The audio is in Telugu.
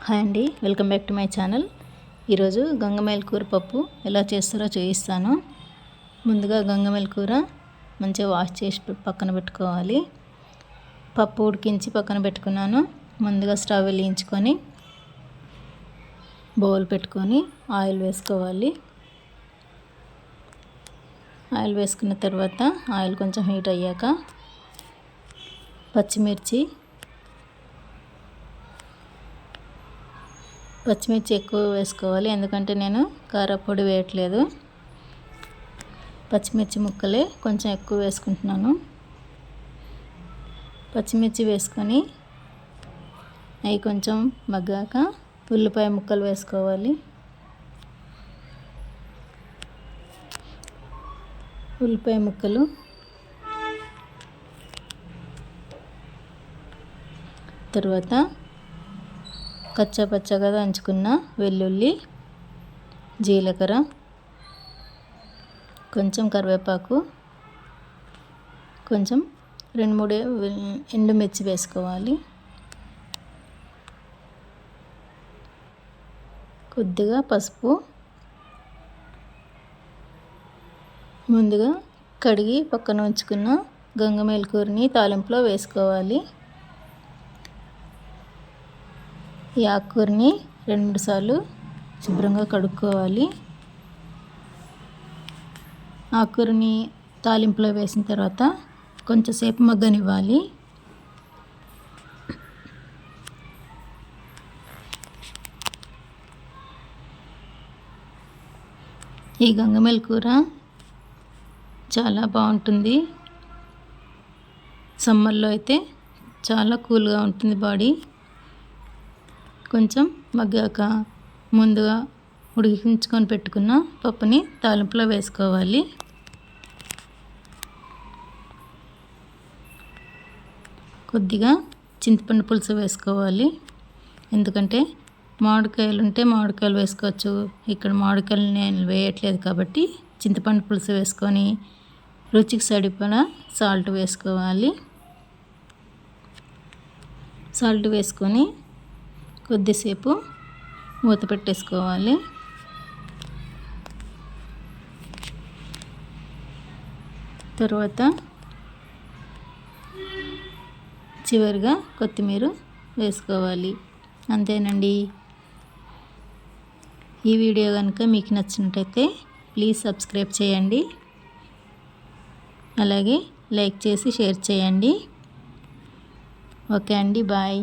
హాయ్ అండి, welcome back to my channel. ఈరోజు గంగమేల్ కూర పప్పు ఎలా చేస్తారో చూపిస్తాను. ముందుగా గంగమేల్ కూర మంచిగా వాష్ చేసి పక్కన పెట్టుకోవాలి. పప్పు ఉడికించి పక్కన పెట్టుకున్నాను. ముందుగా స్టవ్ వెలిగించుకొని బౌల్ పెట్టుకొని ఆయిల్ వేసుకోవాలి. ఆయిల్ వేసుకున్న తర్వాత ఆయిల్ కొంచెం హీట్ అయ్యాక పచ్చిమిర్చి ఎక్కువ వేసుకోవాలి, ఎందుకంటే నేను కారపొడి వేయట్లేదు. పచ్చిమిర్చి ముక్కలే కొంచెం ఎక్కువ వేసుకుంటున్నాను. పచ్చిమిర్చి వేసుకొని అవి కొంచెం మగ్గాక ఉల్లిపాయ ముక్కలు వేసుకోవాలి. ఉల్లిపాయ ముక్కలు తర్వాత కచ్చాపచ్చగా దంచుకున్న వెల్లుల్లి, జీలకర్ర, కొంచెం కరివేపాకు, కొంచెం 2-3 ఎండుమిర్చి వేసుకోవాలి. కొద్దిగా పసుపు. ముందుగా కడిగి పక్కన ఉంచుకున్న గంగమేల్ కూరని తాలింపులో వేసుకోవాలి. ఈ ఆకుకూరని 2-3 సార్లు శుభ్రంగా కడుక్కోవాలి. ఆకుకూరని తాలింపులో వేసిన తర్వాత కొంచెంసేపు మగ్గనివ్వాలి. ఈ గంగమేల్ కూర చాలా బాగుంటుంది. సమ్మర్లో అయితే చాలా కూల్గా ఉంటుంది బాడీ. కొంచెం మగ్గాక ముందుగా ఉడికించుకొని పెట్టుకున్న పప్పుని తాలింపులో వేసుకోవాలి. కొద్దిగా చింతపండు పులుసు వేసుకోవాలి, ఎందుకంటే మామిడికాయలు ఉంటే మామిడికాయలు వేసుకోవచ్చు. ఇక్కడ మామిడికాయలు నేను వేయట్లేదు కాబట్టి చింతపండు పులుసు వేసుకొని రుచికి సరిపడా సాల్ట్ వేసుకోవాలి. సాల్ట్ వేసుకొని కొద్దిసేపు మూత పెట్టేసుకోవాలి. తర్వాత చివరిగా కొత్తిమీర వేసుకోవాలి. అంతేనండి. ఈ వీడియో కనుక మీకు నచ్చినట్టయితే ప్లీజ్ సబ్స్క్రైబ్ చేయండి, అలాగే లైక్ చేసి షేర్ చేయండి. ఓకే అండి, బాయ్.